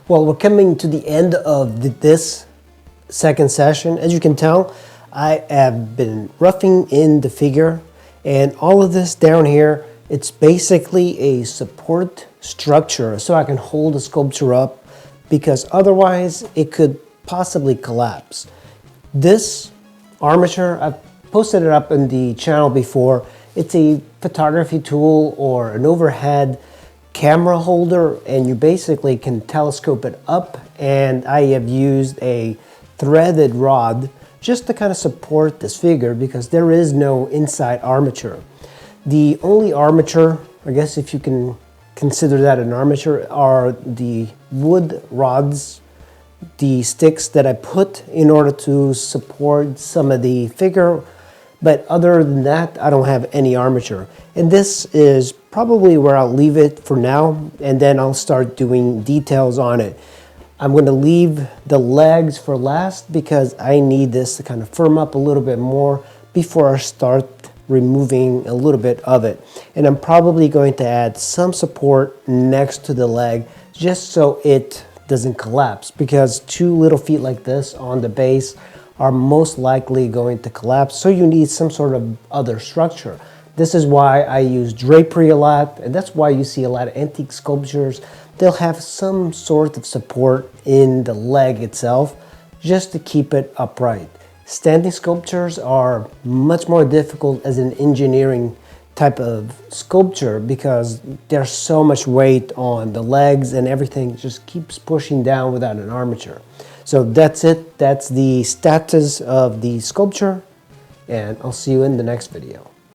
Well, we're coming to the end of this second session. As you can tell, I have been roughing in the figure, and all of this down here, it's basically a support structure so I can hold the sculpture up, because otherwise it could possibly collapse. This armature, I've posted it up in the channel before. It's a photography tool or an overhead camera holder, and you basically can telescope it up, and I have used a threaded rod just to kind of support this figure because there is no inside armature. The only armature, I guess if you can consider that an armature, are the wood rods, the sticks that I put in order to support some of the figure. But other than that, I don't have any armature. And this is probably where I'll leave it for now, and then I'll start doing details on it. I'm going to leave the legs for last because I need this to kind of firm up a little bit more before I start removing a little bit of it. And I'm probably going to add some support next to the leg just so it doesn't collapse, because two little feet like this on the base are most likely going to collapse, so you need some sort of other structure. This is why I use drapery a lot, and that's why you see a lot of antique sculptures. They'll have some sort of support in the leg itself just to keep it upright. Standing sculptures are much more difficult as an engineering type of sculpture because there's so much weight on the legs and everything just keeps pushing down without an armature. So that's it. That's the status of the sculpture, and I'll see you in the next video.